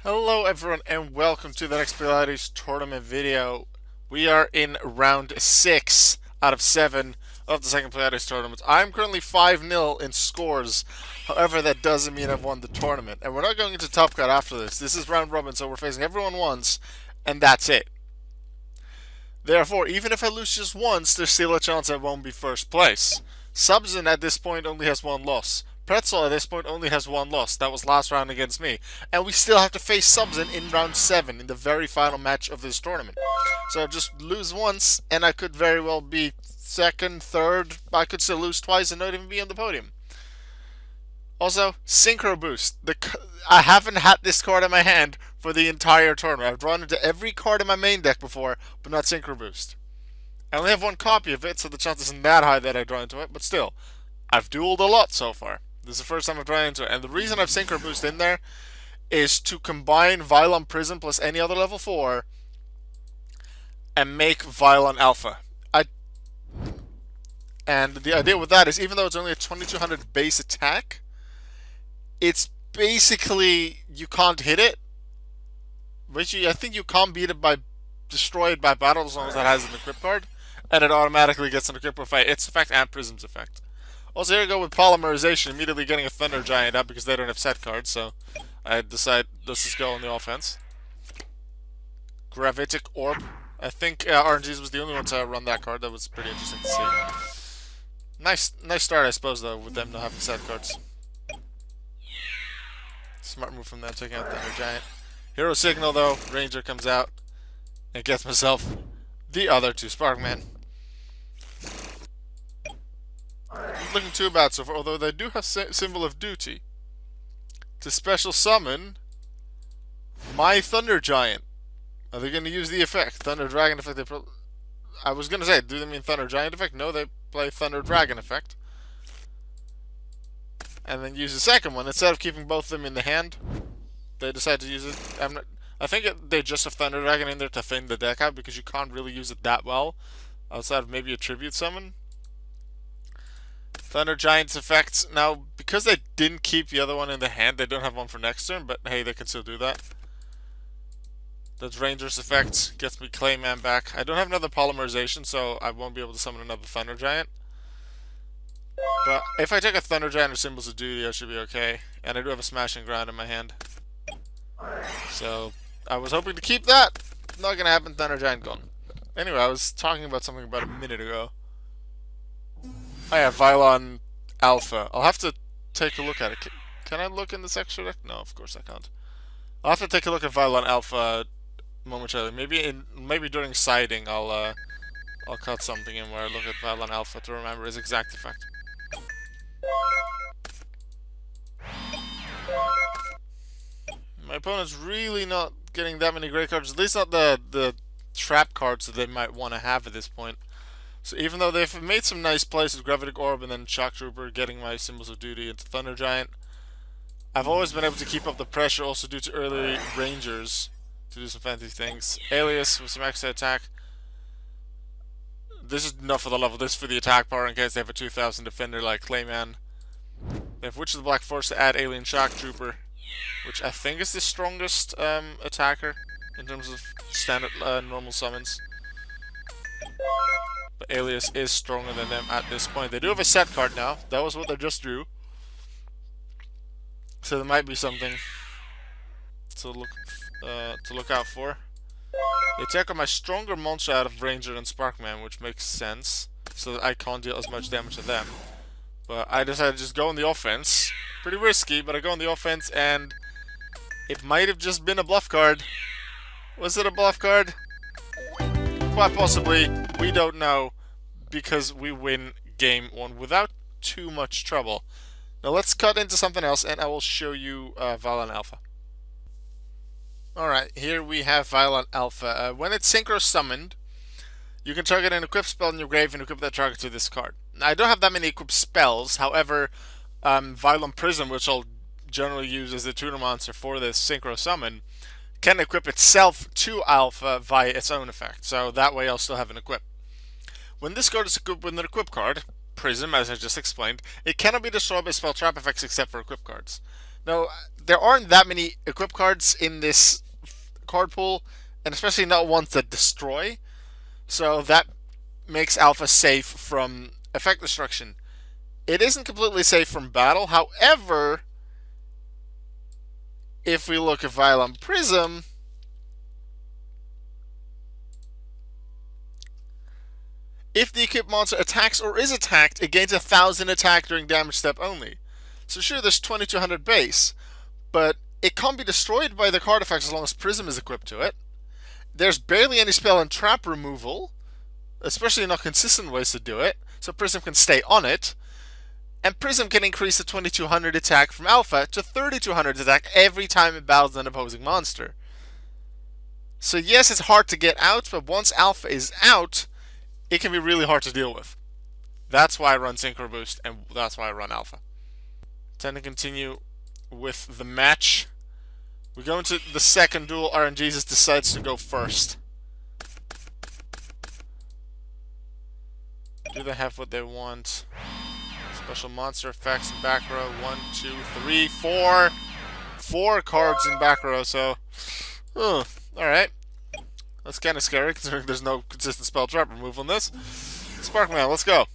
Hello everyone and welcome to the next Pleiades tournament video. We are in round 6 out of 7 of the second Pleiades tournament. I'm currently 5-0 in scores. However, that doesn't mean I've won the tournament. And we're not going into Top Cut after this. This is round robin, so we're facing everyone once, and that's it. Therefore, even if I lose just once, there's still a chance I won't be first place. Subzin at this point only has one loss. Pretzel at this point only has one loss. That was last round against me. And we still have to face Subzin in round 7 in the very final match of this tournament. So just lose once and I could very well be second, third. I could still lose twice and not even be on the podium. Also, Synchro Boost. I haven't had this card in my hand for the entire tournament. I've drawn into every card in my main deck before, but not Synchro Boost. I only have one copy of it, so the chance isn't that high that I draw into it, but still. I've dueled a lot so far. This is the first time I've drawn into it, and the reason I've Synchro Boost in there is to combine Vylon Prism plus any other level 4 and make Vylon Alpha. And the idea with that is, even though it's only a 2200 base attack, it's basically, you can't hit it. Which I think you can't beat it by destroy it by battle as long as that has an equip card. And it automatically gets an equip by its effect and Prism's effect. Also, here we go with Polymerization, immediately getting a Thunder Giant up because they don't have set cards, so I decide let's just go on the offense. Gravitic Orb. I think RNGs was the only one to run that card. That was pretty interesting to see. Nice start, I suppose, though, with them not having set cards. Smart move from them, taking out Thunder Giant. Hero Signal, though. Ranger comes out and gets myself the other 2 Sparkman. Not looking too bad so far, although they do have Symbol of Duty. To special summon my Thunder Giant. Are they going to use the effect? Thunder Dragon effect? I was going to say, do they mean Thunder Giant effect? No, they play Thunder Dragon effect. And then use the second one. Instead of keeping both of them in the hand, they decide to use it. I think they just have Thunder Dragon in there to thin the deck out, because you can't really use it that well outside of maybe a Tribute Summon. Thunder Giant's effects. Now, because they didn't keep the other one in the hand, they don't have one for next turn, but hey, they can still do that. That's Ranger's effects. Gets me Clayman back. I don't have another Polymerization, so I won't be able to summon another Thunder Giant. But if I take a Thunder Giant or Symbols of Duty, I should be okay. And I do have a Smashing Ground in my hand. So, I was hoping to keep that. Not gonna happen, Thunder Giant gone. Anyway, I was talking about something about a minute ago. Oh yeah, Vylon Alpha. I'll have to take a look at it. Can I look in this extra deck? No, of course I can't. I'll have to take a look at Vylon Alpha momentarily. Maybe during siding I'll cut something in where I look at Vylon Alpha to remember his exact effect. My opponent's really not getting that many great cards. At least not the trap cards that they might want to have at this point. So even though they've made some nice plays with Gravitic Orb and then Shock Trooper, getting my Symbols of Duty into Thunder Giant, I've always been able to keep up the pressure also due to early Rangers to do some fancy things. Alias with some extra attack. This is enough for the level. This is for the attack power in case they have a 2000 defender like Clayman. They have Witch of the Black Force to add Alien Shock Trooper, which I think is the strongest attacker in terms of standard normal summons. But Alias is stronger than them at this point. They do have a set card now. That was what they just drew. So there might be something to look out for. They take on my stronger monster out of Ranger and Sparkman, which makes sense, so that I can't deal as much damage to them. But I decided to just go on the offense. Pretty risky, but I go on the offense, and it might have just been a bluff card. Was it a bluff card? Quite possibly. We don't know, because we win game 1 without too much trouble. Now let's cut into something else, and I will show you Vylon Alpha. Alright, here we have Vylon Alpha. When it's Synchro Summoned, you can target an equipped spell in your grave and equip that target to this card. Now, I don't have that many equipped spells, however, Vylon Prism, which I'll generally use as the tutor monster for this Synchro Summon, can equip itself to Alpha via its own effect, so that way I'll still have an equip. When this card is equipped with an equip card, Prism, as I just explained, it cannot be destroyed by spell trap effects except for equip cards. Now, there aren't that many equip cards in this card pool, and especially not ones that destroy. So that makes Alpha safe from effect destruction. It isn't completely safe from battle. However, if we look at Violent Prism, if the equipped monster attacks or is attacked, it gains 1,000 attack during damage step only. So sure, there's 2200 base, but it can't be destroyed by the card effects as long as Prism is equipped to it. There's barely any spell and trap removal, especially not consistent ways to do it, so Prism can stay on it. And Prism can increase the 2200 attack from Alpha to 3200 attack every time it battles an opposing monster. So yes, it's hard to get out, but once Alpha is out, it can be really hard to deal with. That's why I run Synchro Boost, and that's why I run Alpha. Time to continue with the match. We go into the second duel. RNGesus decides to go first. Do they have what they want? Special monster effects in back row. 1, 2, 3, 4. 4 cards in back row, so... alright. That's kind of scary, considering there's no consistent spell trap removal in this. Sparkman, let's go.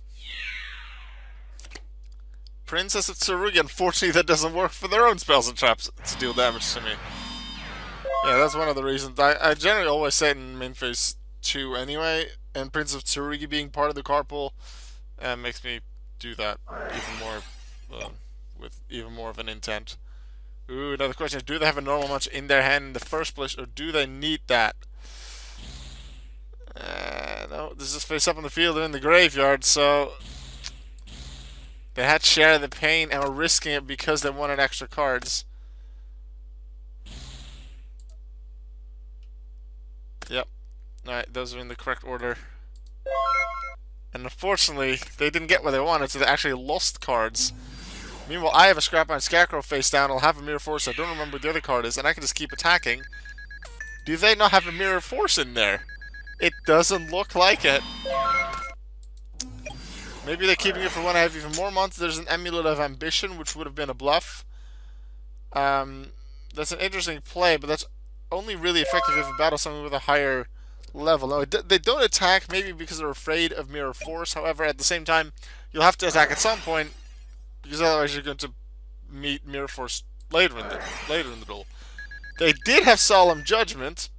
Princess of Tsurugi, unfortunately that doesn't work for their own spells and traps to deal damage to me. Yeah, that's one of the reasons. I generally always say it in main phase 2 anyway, and Princess of Tsurugi being part of the card pool makes me do that even more, with even more of an intent. Ooh, another question is, do they have a normal match in their hand in the first place, or do they need that? No, this is face up on the field and in the graveyard, so... They had Share the Pain and were risking it because they wanted extra cards. Yep. Alright, those are in the correct order. And unfortunately, they didn't get what they wanted, so they actually lost cards. Meanwhile, I have a Scrap Iron Scarecrow face down, I'll have a Mirror Force, I don't remember what the other card is, and I can just keep attacking. Do they not have a Mirror Force in there? It doesn't look like it. Maybe they're keeping it for when I have even more monsters. There's an Amulet of Ambition, which would have been a bluff. That's an interesting play, but that's only really effective if you battle someone with a higher level. No, they don't attack, maybe because they're afraid of Mirror Force. However, at the same time, you'll have to attack at some point, because otherwise you're going to meet Mirror Force later in the duel. They did have Solemn Judgment,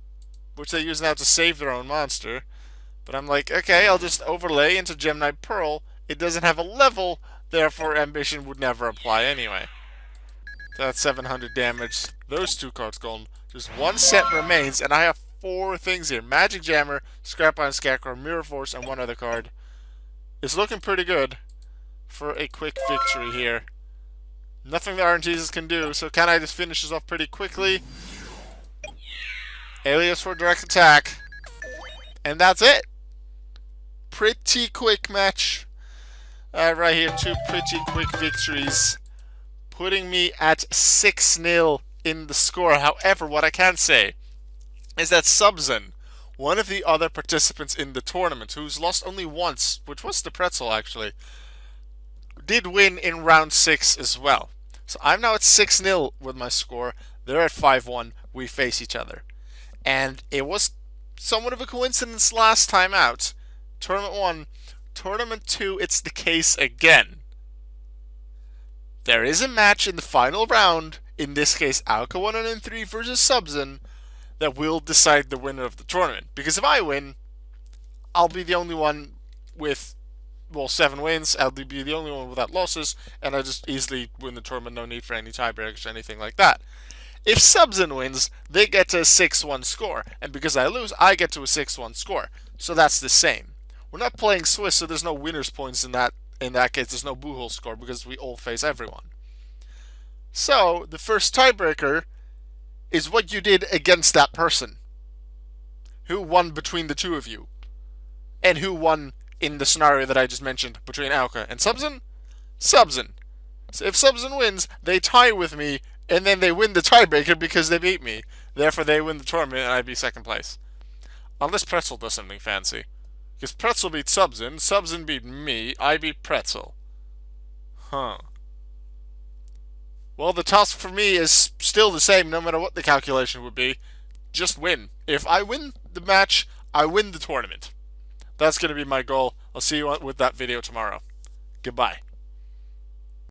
which they use now to save their own monster. But I'm like, okay, I'll just overlay into Gemini Pearl. It doesn't have a level, therefore Ambition would never apply anyway. So that's 700 damage. Those 2 cards gone. Just 1 set remains, and I have 4 things here. Magic Jammer, Scrap Iron Scarecrow, Mirror Force, and 1 other card. It's looking pretty good for a quick victory here. Nothing that RNGesus can do, so can I just finish this off pretty quickly? Alias for direct attack. And that's it. Pretty quick match. Right here, 2 pretty quick victories. Putting me at 6-0 in the score. However, what I can say is that Subzen, one of the other participants in the tournament, who's lost only once, which was the Pretzel actually, did win in round 6 as well. So I'm now at 6-0 with my score. They're at 5-1. We face each other. And it was somewhat of a coincidence last time out. Tournament 1. Tournament 2, it's the case again. There is a match in the final round, in this case Alka 103 versus Subzen, that will decide the winner of the tournament. Because if I win, I'll be the only one with, well, 7 wins, I'll be the only one without losses, and I just easily win the tournament, no need for any tiebreakers or anything like that. If Subzen wins, they get to a 6-1 score, and because I lose, I get to a 6-1 score. So that's the same. We're not playing Swiss, so there's no winner's points in that case. There's no boo-hole score because we all face everyone. So, the first tiebreaker is what you did against that person. Who won between the 2 of you? And who won in the scenario that I just mentioned between Alka and Subzen? Subzen. So if Subzen wins, they tie with me, and then they win the tiebreaker because they beat me. Therefore, they win the tournament, and I'd be 2nd place. Unless Pretzel does something fancy. Because Pretzel beat Subzen, Subzen beat me, I beat Pretzel. Huh. Well, the task for me is still the same no matter what the calculation would be. Just win. If I win the match, I win the tournament. That's going to be my goal. I'll see you with that video tomorrow. Goodbye.